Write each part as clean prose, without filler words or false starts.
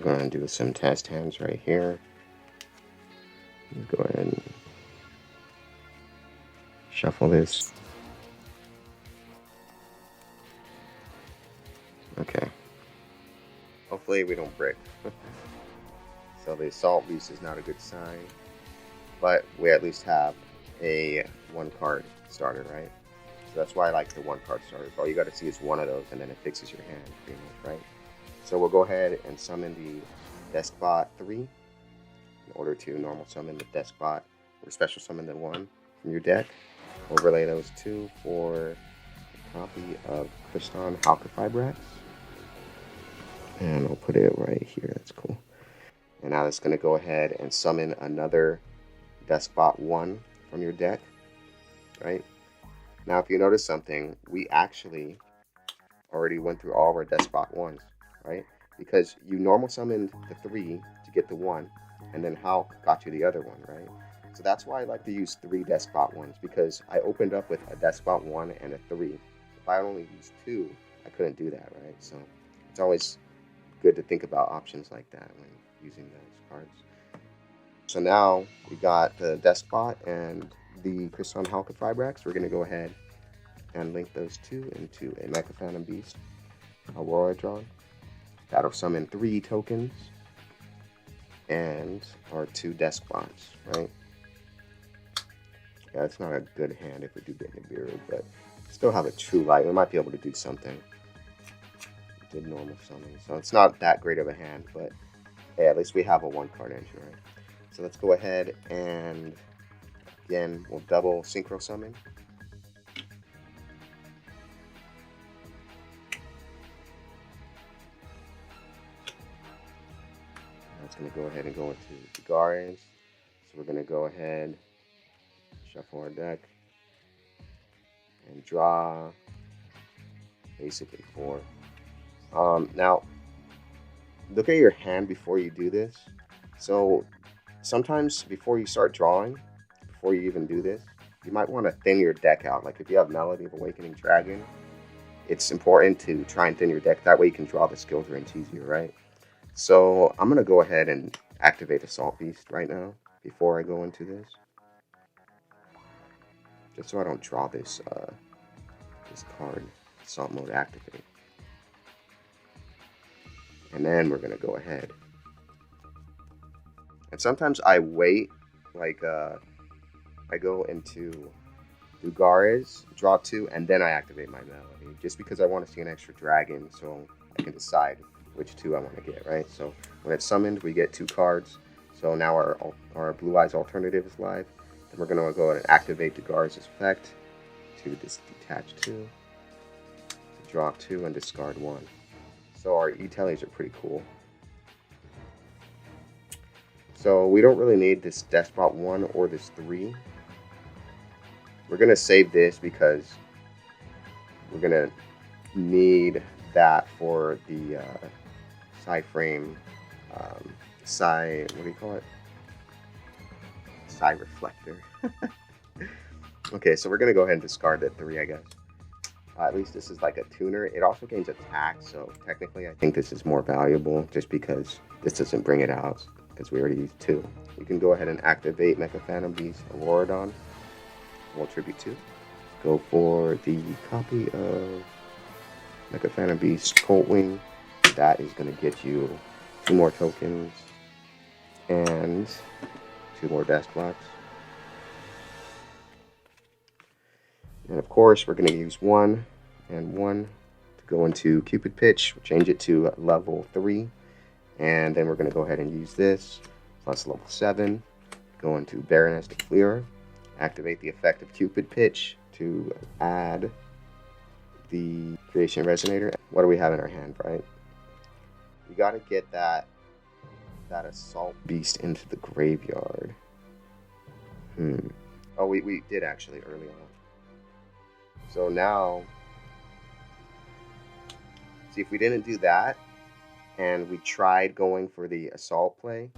going to do some test hands right here. Let's go ahead and shuffle this. Okay. Hopefully we don't break. So the Assault Beast is not a good sign, but we at least have a 1-card starter, right? So that's why I like the 1-card starters. All you got to see is one of those, and then it fixes your hand, pretty much, right? So we'll go ahead and summon the Deskbot 3 in order to normal summon the Deskbot, or special summon the 1 from your deck. Overlay those 2 for a copy of Kriston Halqifibrax. And I'll put it right here. That's cool. And now it's going to go ahead and summon another Deskbot 1 from your deck, right? Now, if you notice something, we actually already went through all of our Deskbot 1s, right? Because you normal summoned the 3 to get the 1, and then Hulk got you the other one, right? So that's why I like to use 3 Deskbot 1s, because I opened up with a Deskbot 1 and a 3. If I only used 2, I couldn't do that, right? So it's always good to think about options like that when using those cards. So now we got the Deskbot and the Kriston Halqifibrax. We're going to go ahead and link those 2 into a Mecha Phantom Beast Auroradon. That'll summon 3 tokens and our 2 Deskbots, right? Yeah, it's not a good hand if we do get Nibiru, but still have a True Light. We might be able to do something. Did normal summon, so it's not that great of a hand, but hey, at least we have a 1-card engine, right? So let's go ahead and again we'll double synchro summon. That's going to go ahead and go into the Goblinhands. So we're going to go ahead, shuffle our deck, and draw basically 4. Now, look at your hand before you do this. So sometimes before you start drawing, before you even do this, you might want to thin your deck out. Like if you have Melody of Awakening Dragon, it's important to try and thin your deck. That way you can draw the skill drains easier, right? So I'm going to go ahead and activate Assault Beast right now before I go into this. Just so I don't draw this card, Assault Mode Activate. And then we're going to go ahead. And sometimes I wait, like I go into Lugares, draw 2, and then I activate my Melody. Just because I want to see an extra dragon so I can decide which 2 I want to get, right? So when it's summoned, we get 2 cards. So now our Blue Eyes alternative is live. Then we're going to go ahead and activate Lugares' effect to detach 2, draw 2, and discard 1. So our E-Teles are pretty cool. So we don't really need this Deskbot 1 or this 3. We're going to save this because we're going to need that for the Psi-Frame, what do you call it? Psi-Reflector. Okay, so we're going to go ahead and discard that 3, I guess. At least this is like a tuner. It also gains attack, so technically I think this is more valuable just because this doesn't bring it out because we already used 2. You can go ahead and activate Mecha Phantom Beast Auroradon. We'll tribute 2. Go for the copy of Mecha Phantom Beast Coltwing. That is going to get you 2 more tokens and 2 more Deskbots. And of course, we're going to use 1 and 1 to go into Cupid Pitch. We'll change it to level 3. And then we're going to go ahead and use this. Plus level 7. Go into Baroness de Fleur. Activate the effect of Cupid Pitch to add the Creation Resonator. What do we have in our hand, right? We got to get that Assault Beast into the graveyard. Oh, we did actually early on. So now, see, if we didn't do that, and we tried going for the Assault play,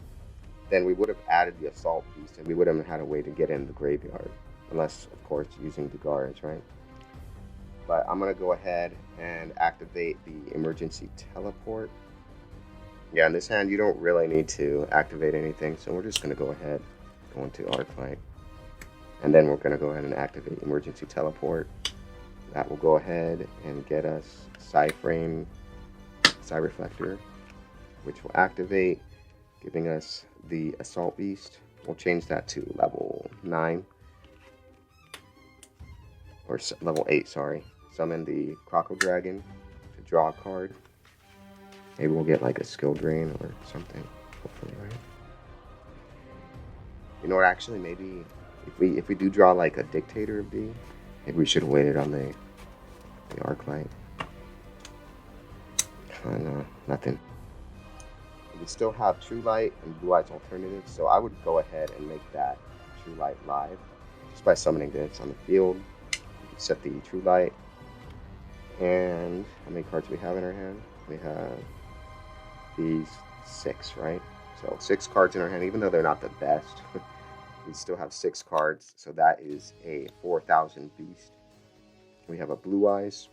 then we would have added the Assault Beast, and we would have had a way to get in the graveyard. Unless, of course, using the guards, right? But I'm going to go ahead and activate the Emergency Teleport. Yeah, in this hand, you don't really need to activate anything, so we're just going to go ahead, go into Arclight, and then we're going to go ahead and activate Emergency Teleport. That will go ahead and get us Psi-Reflector, which will activate, giving us the Assault Beast. We'll change that to level 9, or level 8, sorry. Summon the Auroradon Dragon to draw a card. Maybe we'll get like a skill drain or something, hopefully, right? You know what, actually, maybe if we do draw like a Dictator of D, maybe we should have waited on the Arclight. No, nothing. We still have True Light and Blue Eyes Alternative, so I would go ahead and make that True Light live just by summoning this on the field. Set the True Light, and how many cards do we have in our hand? We have these 6, right? So 6 cards in our hand, even though they're not the best. We still have 6 cards, so that is a 4,000 beast. We have a Blue Eyes.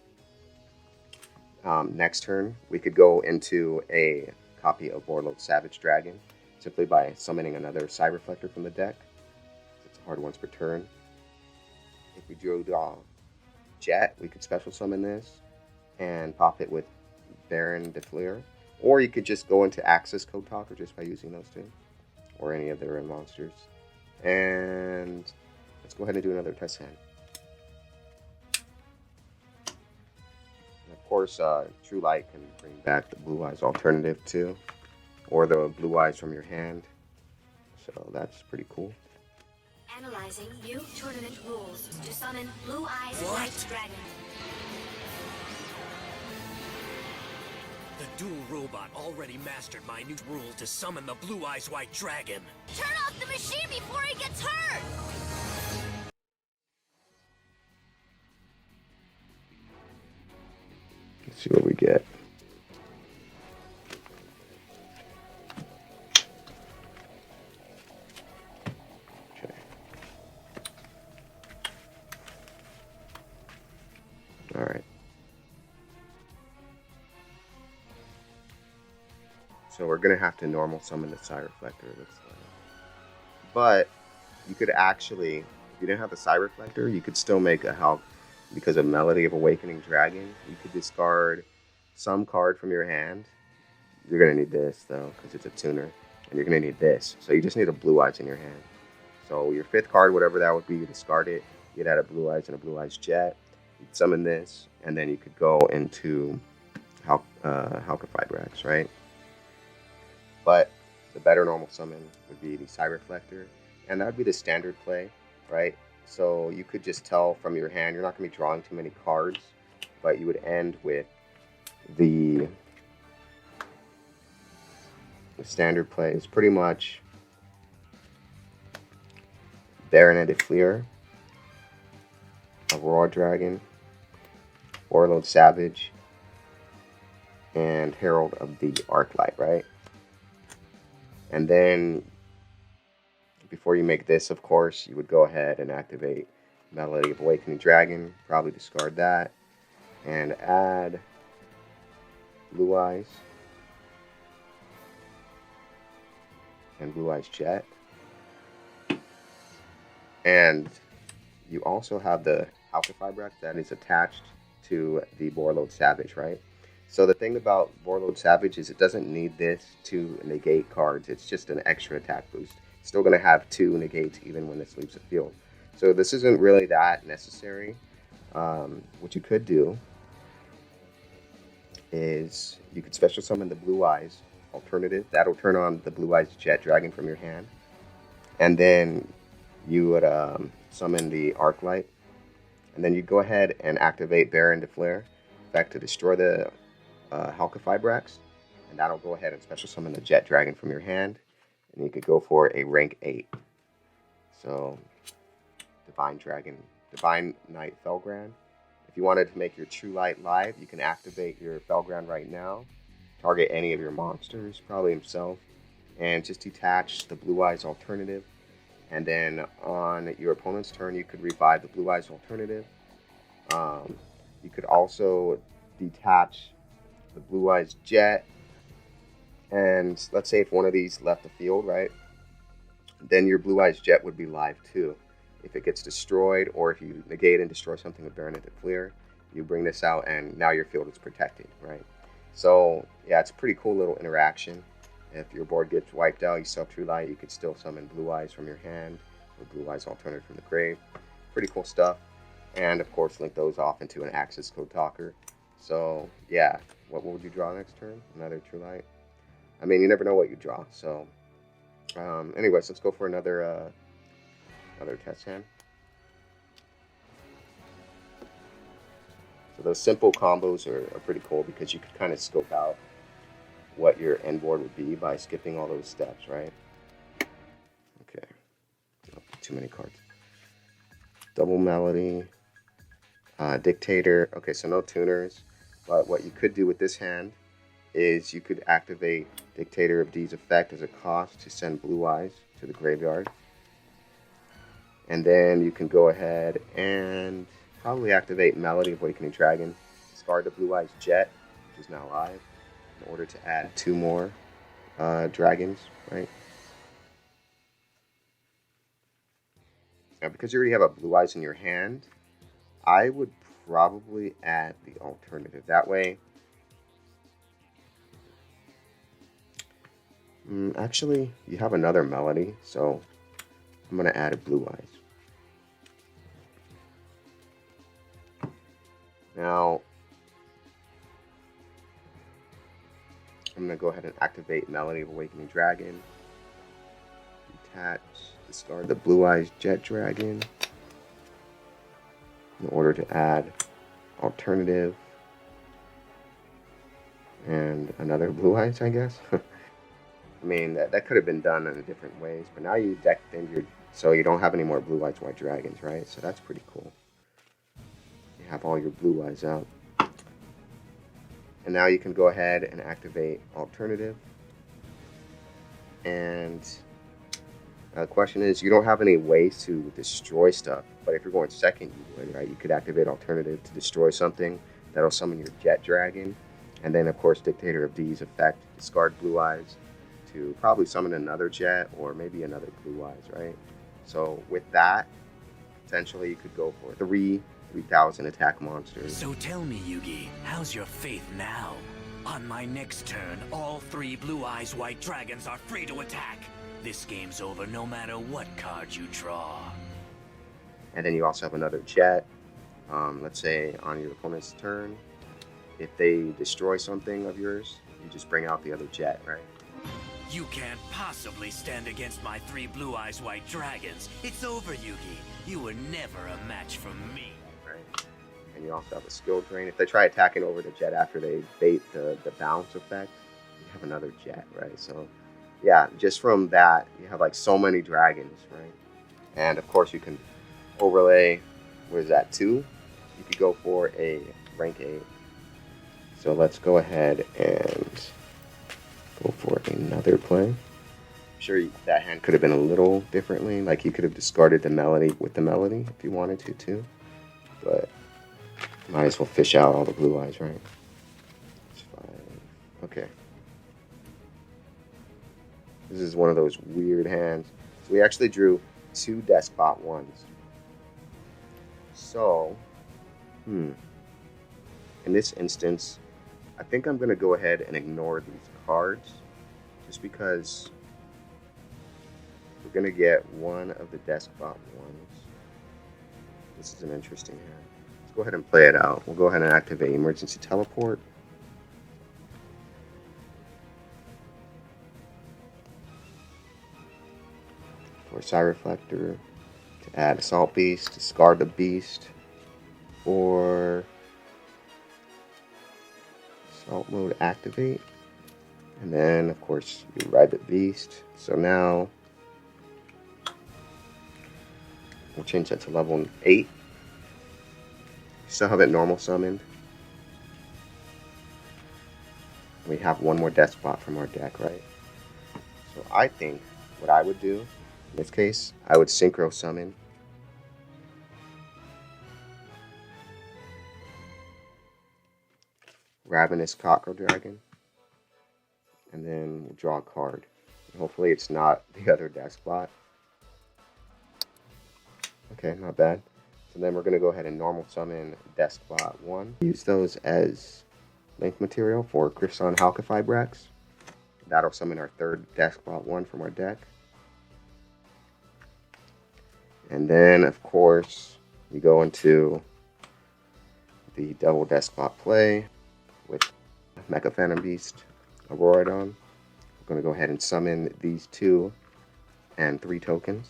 Next turn, we could go into a copy of Warlord Savage Dragon simply by summoning another Psi-Reflector from the deck. It's a hard once per turn. If we drew Jet, we could special summon this and pop it with Baron de Fleur. Or you could just go into Axis Code Talker just by using those two, or any of their monsters. And let's go ahead and do another test hand. And of course, True Light can bring back the Blue Eyes Alternative too, or the Blue Eyes from your hand. So that's pretty cool. Analyzing new tournament rules to summon Blue Eyes White Dragon. The dual robot already mastered my new rule to summon the Blue Eyes White Dragon. Turn off the machine before he gets hurt! Let's see what we get. Okay. All right. So we're going to have to normal summon the Psi-Reflector, it looks like. But you could actually, if you didn't have the Psi-Reflector, you could still make a help because of Melody of Awakening Dragon. You could discard some card from your hand. You're going to need this, though, because it's a tuner. And you're going to need this. So you just need a Blue Eyes in your hand. So your 5th card, whatever that would be, you discard it. You'd add a Blue Eyes and a Blue Eyes Jet. You'd summon this. And then you could go into Halqifibrax, right? But the better normal summon would be the Psi-Reflector, and that would be the standard play, right? So you could just tell from your hand, you're not going to be drawing too many cards, but you would end with the standard play is pretty much Baron de Fleur, Aurora Dragon, Warlord Savage, and Herald of the Arclight, right? And then, before you make this, of course, you would go ahead and activate Melody of Awakening Dragon. Probably discard that. And add Blue Eyes. And Blue Eyes Jet. And you also have the Halqifibrax that is attached to the Warlord Savage, right? So the thing about Warlord Savage is it doesn't need this to negate cards. It's just an extra attack boost. It's still going to have 2 negates even when this leaves the field. So this isn't really that necessary. What you could do is you could special summon the Blue Eyes Alternative. That'll turn on the Blue Eyes Jet Dragon from your hand. And then you would summon the Arclight. And then you go ahead and activate Baron de Fleur back to destroy the Halqifibrax, and that'll go ahead and special summon the Jet Dragon from your hand, and you could go for a rank 8. So, Divine Knight Felgrand. If you wanted to make your True Light live, you can activate your Felgrand right now, target any of your monsters, probably himself, and just detach the Blue Eyes Alternative, and then on your opponent's turn, you could revive the Blue Eyes Alternative. You could also detach the Blue Eyes Jet And let's say if one of these left the field, right, then your Blue Eyes Jet would be live too. If it gets destroyed, or if you negate and destroy something with Baronet the Clear, you bring this out and now your field is protected, right? So yeah, it's a pretty cool little interaction. If your board gets wiped out, you still have True Light, you could still summon Blue Eyes from your hand, or Blue Eyes alternative from the grave. Pretty cool stuff. And of course, link those off into an access code talker. So yeah, what would you draw next turn? Another True Light? I mean, you never know what you draw. So anyways, let's go for another test hand. So those simple combos are pretty cool because you could kind of scope out what your end board would be by skipping all those steps, right? Okay. Oh, too many cards. Double Melody. Dictator. Okay, so no tuners. But what you could do with this hand is you could activate Dictator of D's effect as a cost to send Blue Eyes to the graveyard. And then you can go ahead and probably activate Melody of Awakening Dragon. Discard the Blue Eyes Jet, which is now live, in order to add 2 more dragons, right? Now, because you already have a Blue Eyes in your hand, I would probably add the alternative. That way, actually, you have another Melody, so I'm going to add a Blue Eyes. Now, I'm going to go ahead and activate Melody of Awakening Dragon. Detach, discard the Blue Eyes Jet Dragon in order to add alternative and another Blue Eyes, I guess. I mean, that could have been done in different ways, but now you decked in your, so you don't have any more Blue Eyes White Dragons, right? So that's pretty cool. You have all your Blue Eyes out. And now you can go ahead and activate alternative. And the question is, you don't have any ways to destroy stuff, but if you're going second, you would, right? You could activate alternative to destroy something. That'll summon your Jet Dragon. And then, of course, Dictator of D's effect, discard Blue Eyes to probably summon another Jet or maybe another Blue Eyes, right? So with that, potentially you could go for 3,000 attack monsters. So tell me, Yugi, how's your faith now? On my next turn, all 3 Blue Eyes White Dragons are free to attack. This game's over no matter what card you draw. And then you also have another Jet. Let's say on your opponent's turn, if they destroy something of yours, you just bring out the other Jet, right? You can't possibly stand against my 3 Blue Eyes White Dragons. It's over, Yugi. You were never a match for me. Right. And you also have a skill drain. If they try attacking over the Jet after they bait the bounce effect, you have another Jet, right? So yeah, just from that, you have like so many dragons, right? And of course you can overlay, what is that, 2? You could go for a rank 8. So let's go ahead and go for another play. I'm sure that hand could have been a little differently. Like you could have discarded the Melody with the Melody if you wanted to too. But might as well fish out all the Blue Eyes, right? It's 5. Okay. This is one of those weird hands. So we actually drew 2 Deskbot 1s. So, in this instance, I think I'm going to go ahead and ignore these cards just because we're going to get one of the Deskbot 1s. This is an interesting hand. Let's go ahead and play it out. We'll go ahead and activate Emergency Teleport. For Psi-Reflector to add Assault Beast, discard the Beast, or Assault Mode activate, and then of course you ride the Beast. So now we'll change that to level 8. Still have it normal summoned. We have one more Deskbot from our deck, right? So I think what I would do in this case, I would Synchro Summon Ravenous Cockle Dragon and then we'll draw a card. Hopefully it's not the other Deskbot. Okay, not bad. So then we're going to go ahead and normal summon Deskbot 1. Use those as link material for Griffon Halkifibrax. That'll summon our third Deskbot 1 from our deck. And then, of course, we go into the double Deskbot play with Mecha Phantom Beast, Auroradon. We're going to go ahead and summon these 2 and 3 tokens.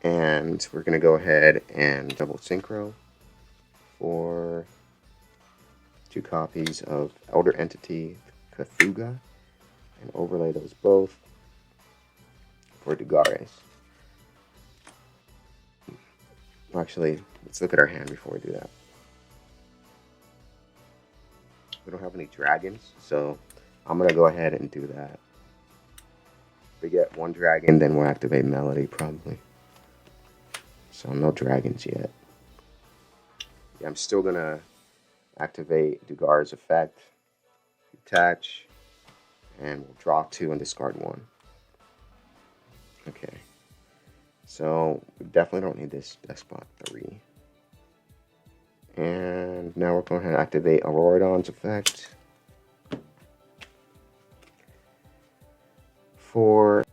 And we're going to go ahead and double synchro for 2 copies of Elder Entity Cthulhu and overlay those both for Dugares. Actually, let's look at our hand before we do that. We don't have any dragons, so I'm going to go ahead and do that. If we get 1 dragon, then we'll activate Melody, probably. So no dragons yet. Yeah, I'm still going to activate Dugar's effect, attach, and we'll draw 2 and discard 1. Okay. So we definitely don't need this Deskbot 3. And now we're going to activate Auroradon's effect for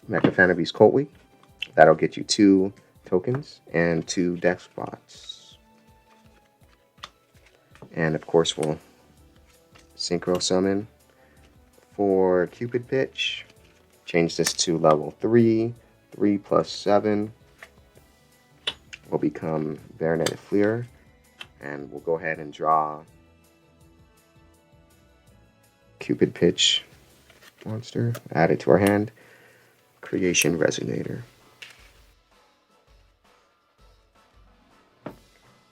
Mecha Phantom Beast Coltwee. That'll get you 2 tokens and 2 Deskbots. And of course we'll synchro summon for Cupid Pitch. Change this to level 3. 3 plus 7 will become Baronet Fleer. And we'll go ahead and draw Cupid Pitch monster. Add it to our hand. Creation Resonator.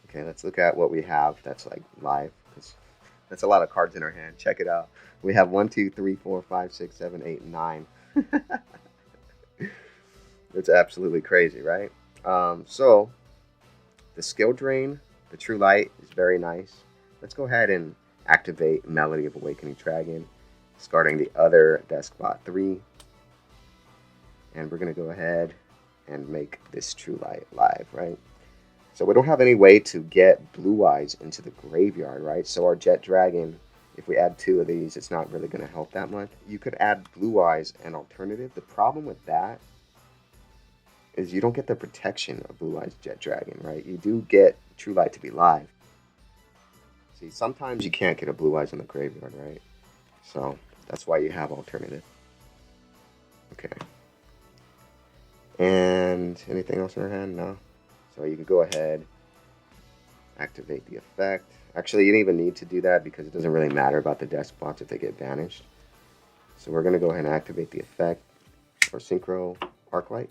Okay, let's look at what we have that's like live. That's a lot of cards in our hand. Check it out. We have 1, 2, 3, 4, 5, 6, 7, 8, 9. It's absolutely crazy, right? So the skill drain, the True Light is very nice. Let's go ahead and activate Melody of Awakening Dragon, discarding the other Deskbot 3. And we're going to go ahead and make this True Light live, right? So we don't have any way to get Blue Eyes into the graveyard, right? So our Jet Dragon, if we add 2 of these, it's not really going to help that much. You could add Blue Eyes and alternative. The problem with that is you don't get the protection of Blue Eyes Jet Dragon, right? You do get True Light to be live. See, sometimes you can't get a Blue Eyes in the graveyard, right? So that's why you have alternative. Okay. And anything else in our hand? No. So you can go ahead, activate the effect. Actually, you don't even need to do that because it doesn't really matter about the Deskbots if they get banished. So we're going to go ahead and activate the effect for Synchro Arclight.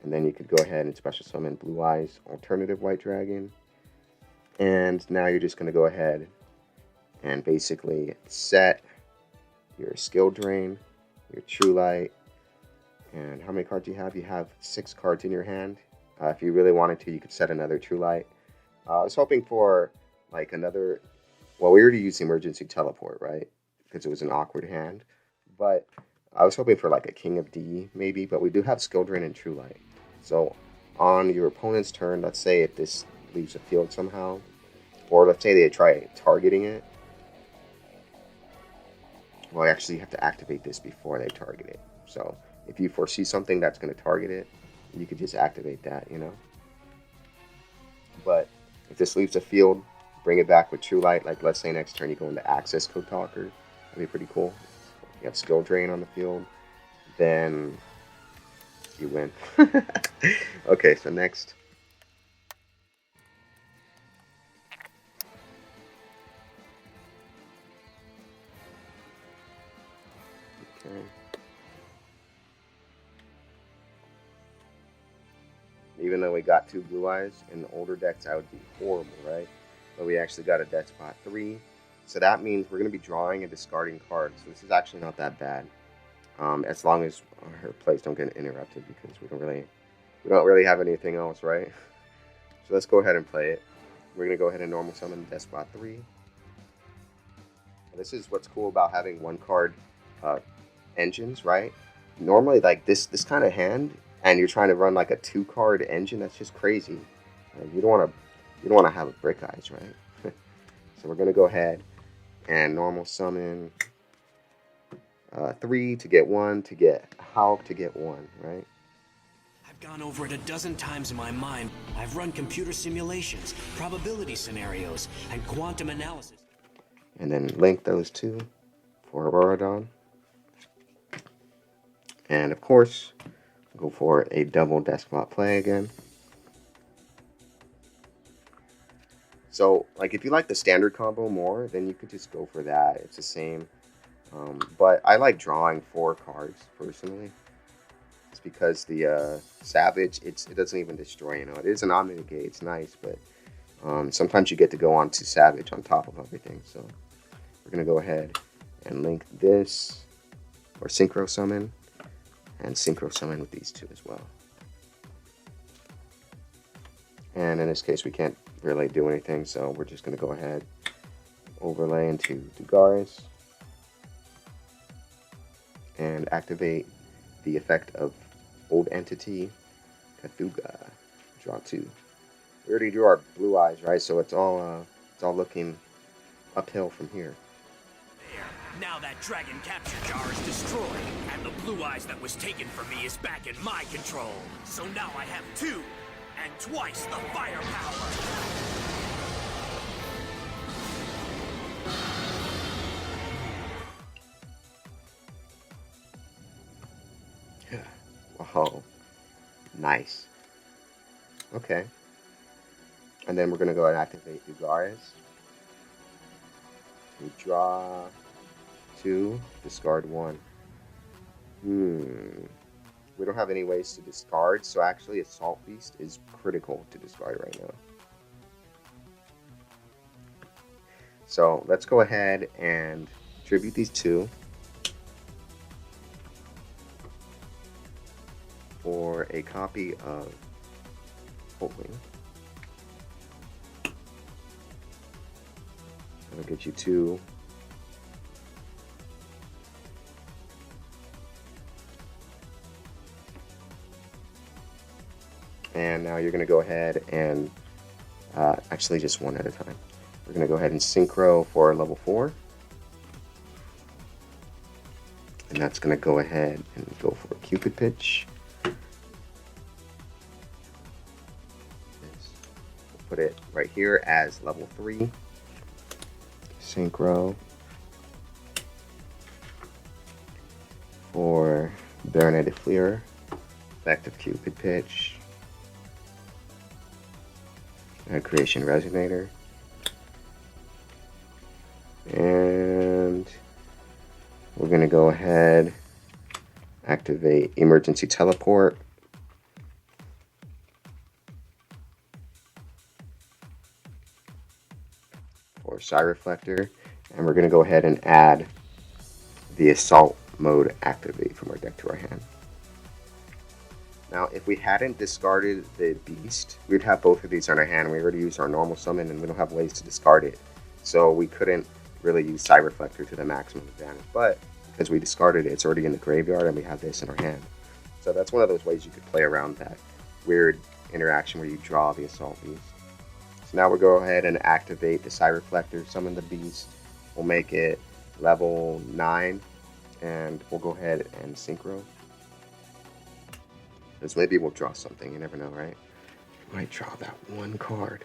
And then you could go ahead and special summon Blue Eyes Alternative White Dragon. And now you're just going to go ahead and basically set your Skill Drain, your True Light. And how many cards do you have? You have 6 cards in your hand. If you really wanted to, you could set another True Light. I was hoping for like another... Well, we already used the Emergency Teleport, right? Because it was an awkward hand. But I was hoping for like a King of D, maybe. But we do have Skill Drain and True Light. So on your opponent's turn, let's say if this leaves a field somehow, or let's say they try targeting it. Well, actually, you have to activate this before they target it. So if you foresee something that's going to target it, you could just activate that, you know. But if this leaves a field, bring it back with True Light. Like, let's say next turn you go into Access Code Talker. That'd be pretty cool. You have Skill Drain on the field. Then you win. Okay, so next. Okay. Even though we got 2 Blue Eyes in the older decks, that would be horrible, right? But we actually got a Deskbot 3. So that means we're going to be drawing and discarding cards. So this is actually not that bad. As long as her plays don't get interrupted, because we don't really We don't really have anything else, right? So let's go ahead and play it. We're going to go ahead and normal summon Deskbot 3. This is what's cool about having one card engines, right? Normally, like this kind of hand, and you're trying to run like a 2-card engine, that's just crazy. You don't want to have a Brick Eyes, right? So we're going to go ahead and normal summon 3 to get 1 to get Hulk to get 1, right? I've gone over it a dozen times in my mind. I've run computer simulations, probability scenarios, and quantum analysis. And then link those two for Auroradon. And of course, go for a double Deskbot play again. So, like, if you like the standard combo more, then you could just go for that. It's the same. But I like drawing 4 cards, personally. It's because the Savage, it doesn't even destroy, you know. It is an Omni-Negate, it's nice, but sometimes you get to go on to Savage on top of everything. So, we're going to go ahead and link this, or Synchro Summon, and Synchro Summon with these two as well. And in this case, we can't really do anything, so we're just going to go ahead, overlay into Dugaris, and activate the effect of Old Entity, Cthulhu. Draw 2. We already drew our Blue Eyes, right? So it's all looking uphill from here. There. Now that Dragon Capture Jar is destroyed, and the Blue Eyes that was taken from me is back in my control. So now I have 2, and twice the firepower. Wow. Nice. Okay. And then we're going to go and activate Dugaris. We draw 2, discard 1. We don't have any ways to discard, so actually Assault Beast is critical to discard right now. So let's go ahead and tribute these 2 for a copy of Holdwing. That'll get you 2. And now you're going to go ahead and actually just 1 at a time. We're going to go ahead and Synchro for level 4. And that's going to go ahead and go for Cupid Pitch. We'll put it right here as level 3. Synchro for Baronet de Fleur. Effect of Cupid Pitch. Creation Resonator. And we're going to go ahead, activate Emergency Teleport. For Psi-Reflector. And we're going to go ahead and add the Assault Mode Activate from our deck to our hand. Now, if we hadn't discarded the Beast, we'd have both of these on our hand. We already used our normal summon, and we don't have ways to discard it. So we couldn't really use Psi-Reflector to the maximum advantage. But because we discarded it, it's already in the graveyard, and we have this in our hand. So that's one of those ways you could play around that weird interaction where you draw the Assault Beast. So now we'll go ahead and activate the Psi-Reflector, summon the Beast. We'll make it level 9, and we'll go ahead and Synchro. Because maybe we'll draw something, you never know, right? We might draw that 1 card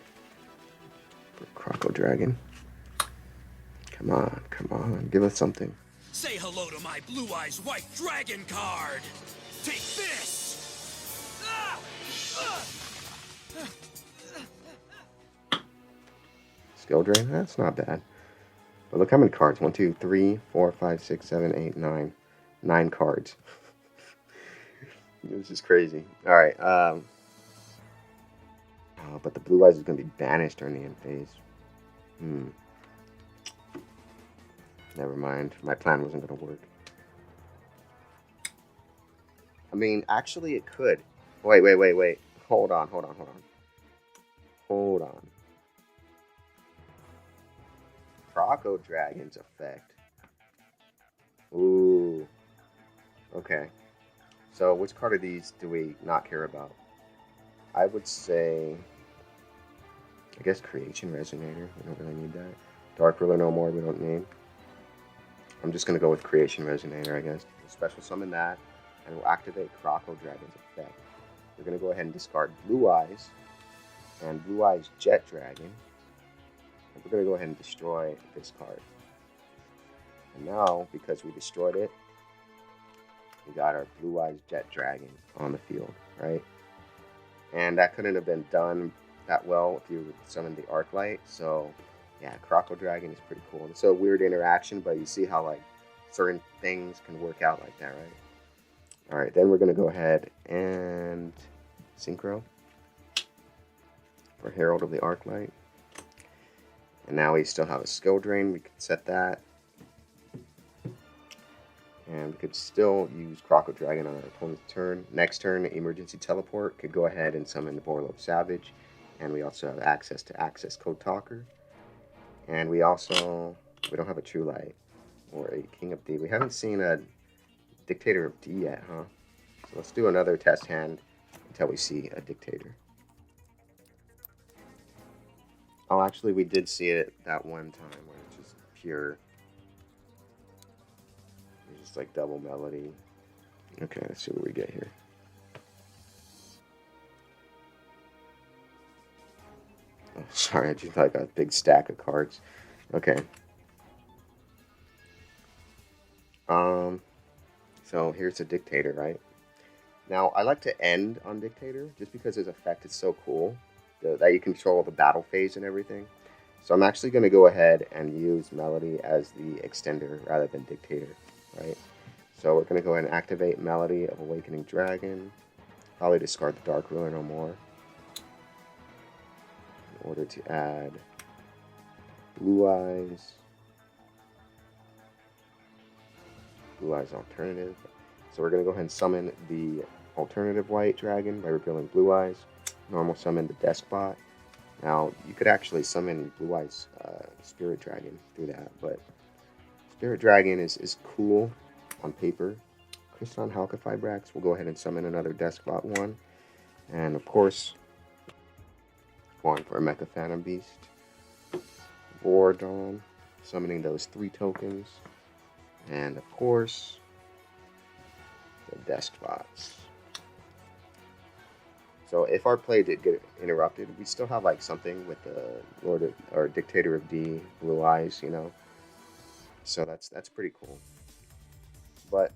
for Croco Dragon. Come on, give us something. Say hello to my Blue Eyes White Dragon card! Take this! Skill Drain? That's not bad. But look how many cards. 1, 2, 3, 4, 5, 6, 7, 8, 9. 9 cards. This is crazy. Alright, oh, but the Blue Eyes is going to be banished during the end phase. Never mind. My plan wasn't going to work. I mean, actually it could. Wait, wait, wait, wait. Hold on, hold on, hold on. Hold on. Croco Dragon's effect. Ooh. Okay. So which card of these do we not care about? I would say, I guess Creation Resonator. We don't really need that. Dark Ruler no more. We don't need. I'm just gonna go with Creation Resonator, I guess. We'll special summon that, and we'll activate Croco Dragon's effect. We're gonna go ahead and discard Blue Eyes and Blue Eyes Jet Dragon. And we're gonna go ahead and destroy this card. And now, because we destroyed it, we got our Blue Eyes Jet Dragon on the field, right? And that couldn't have been done that well if you summoned the Arclight. So, yeah, Croco Dragon is pretty cool. It's a weird interaction, but you see how like certain things can work out like that, right? All right, then we're gonna go ahead and Synchro for Herald of the Arclight. And now we still have a skill drain. We could set that. And we could still use Croco Dragon on our opponent's turn. Next turn, Emergency Teleport could go ahead and summon the Borlope Savage. And we also have access to Access Code Talker. And we don't have a True Light or a King of D. We haven't seen a Dictator of D yet, huh? So let's do another test hand until we see a Dictator. Oh, actually, we did see it that one time where it's just pure. It's just like double melody. Okay, let's see what we get here. Oh, sorry, I just like a big stack of cards. Okay. So here's a Dictator, right? Now, I like to end on Dictator just because his effect is so cool. That you control the battle phase and everything. So I'm actually going to go ahead and use Melody as the extender rather than Dictator, right? So we're going to go ahead and activate Melody of Awakening Dragon. Probably discard the Dark Ruler no more. In order to add Blue Eyes. Blue Eyes Alternative. So we're going to go ahead and summon the Alternative White Dragon by revealing Blue Eyes. Normal summon the Deskbot. Now, you could actually summon Blue Eyes Spirit Dragon through that, but Spirit Dragon is cool on paper. Kriston Halqifibrax will go ahead and summon another Deskbot one. And of course, going for a Mecha Phantom Beast. Auroradon, summoning those 3 tokens. And of course, the Deskbots. So if our play did get interrupted, we still have like something with the Lord of, or Dictator of D, Blue Eyes, you know. So that's pretty cool. But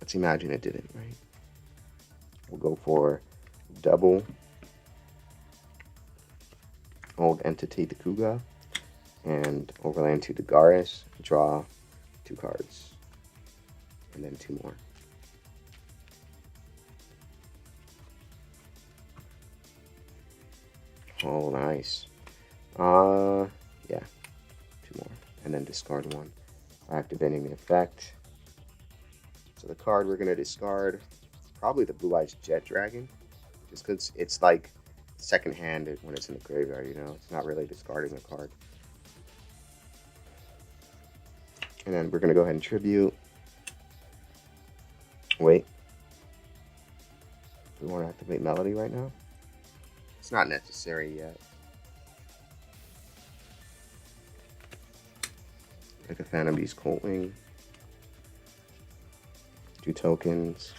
let's imagine it didn't, right? We'll go for double Old Entity the Kuga and overland to Dagaris, draw 2 cards, and then 2 more. Oh, nice. Yeah, 2 more. And then discard 1. Activating the effect. So the card we're going to discard, probably the Blue Eyes Jet Dragon. Just because it's like second-handed when it's in the graveyard, you know? It's not really discarding the card. And then we're going to go ahead and tribute. Wait. Do we want to activate Melody right now? It's not necessary yet. Like a Phantom Beast Coltwing. 2 tokens.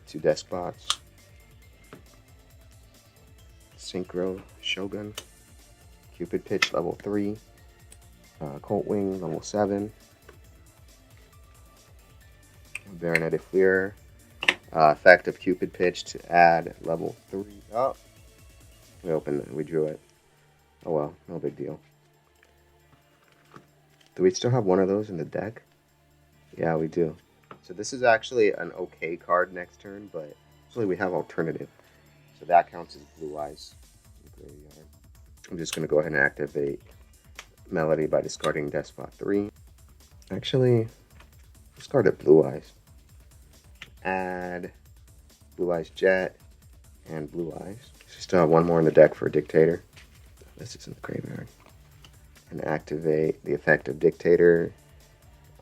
2 Deskbots. Synchro Shogun. Cupid Pitch level 3. Coltwing level 7. Baronet de Fleur. Effect of Cupid Pitch to add level 3. Oh, we opened it. We drew it. Oh well, no big deal. Do we still have one of those in the deck? Yeah, we do. So this is actually an okay card next turn, but actually we have alternative. So that counts as Blue Eyes. I'm just going to go ahead and activate Melody by discarding Despot 3. Actually, discard it Blue Eyes. Add Blue Eyes Jet, and Blue Eyes. So we still have one more in the deck for Dictator. This is in the graveyard. And activate the effect of Dictator.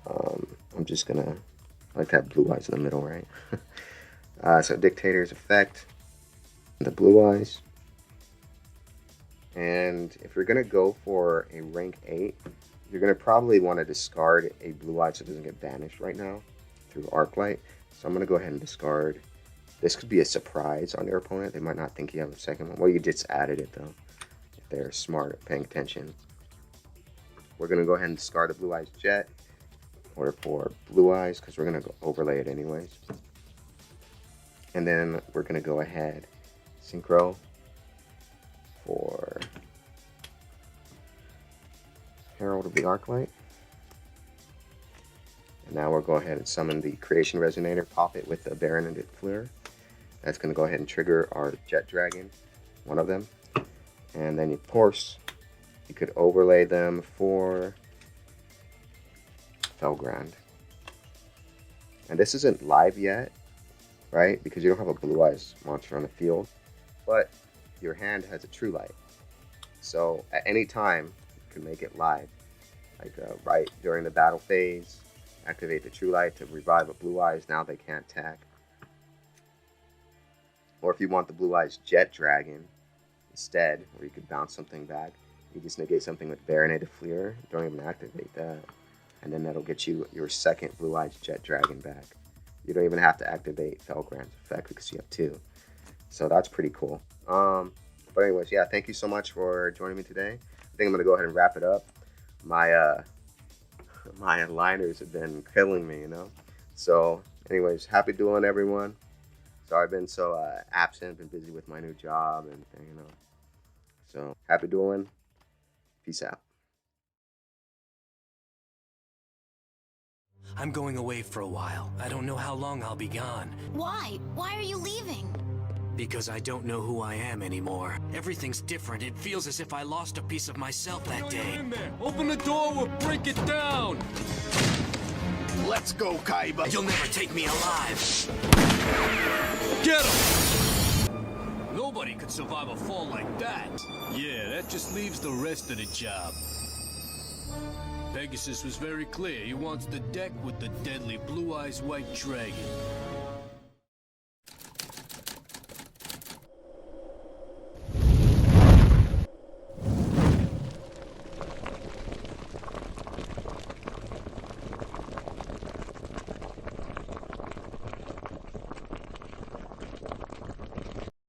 I'm just gonna, I like to have Blue Eyes in the middle, right? So Dictator's effect, the Blue Eyes. And if you're gonna go for a rank 8, you're gonna probably want to discard a Blue Eye so it doesn't get banished right now through Arclight. So I'm gonna go ahead and discard. This could be a surprise on your opponent. They might not think you have a second one. Well, you just added it though. If they're smart at paying attention. We're gonna go ahead and discard the Blue Eyes Jet. Order for Blue Eyes because we're gonna go overlay it anyways. And then we're gonna go ahead synchro for Herald of the Arclight. And now we'll go ahead and summon the Creation Resonator, pop it with the Baroneted Fleur. That's going to go ahead and trigger our Jet Dragon, one of them. And then, of course, you could overlay them for Felgrand. And this isn't live yet, right? Because you don't have a Blue Eyes monster on the field. But your hand has a True Light. So at any time, you can make it live. Like right during the battle phase, activate the True Light to revive a Blue Eyes. Now they can't attack. Or if you want the Blue Eyes Jet Dragon instead, where you could bounce something back, you just negate something with Baroneted Fleur. Don't even activate that. And then that'll get you your second Blue Eyes Jet Dragon back. You don't even have to activate Felgrand's effect because you have 2. So that's pretty cool. But anyways, yeah, thank you so much for joining me today. I think I'm going to go ahead and wrap it up. My my liners have been killing me, you know. So anyways, happy dueling, everyone. Sorry I've been so absent, been busy with my new job and everything, you know. So happy dueling. Peace out. I'm going away for a while. I don't know how long I'll be gone. Why? Why are you leaving? Because I don't know who I am anymore. Everything's different. It feels as if I lost a piece of myself that day. In there. Open the door, we'll break it down. Let's go, Kaiba. You'll never take me alive. Get him! Nobody could survive a fall like that. Yeah, that just leaves the rest of the job. Pegasus was very clear. He wants the deck with the deadly Blue Eyes White Dragon.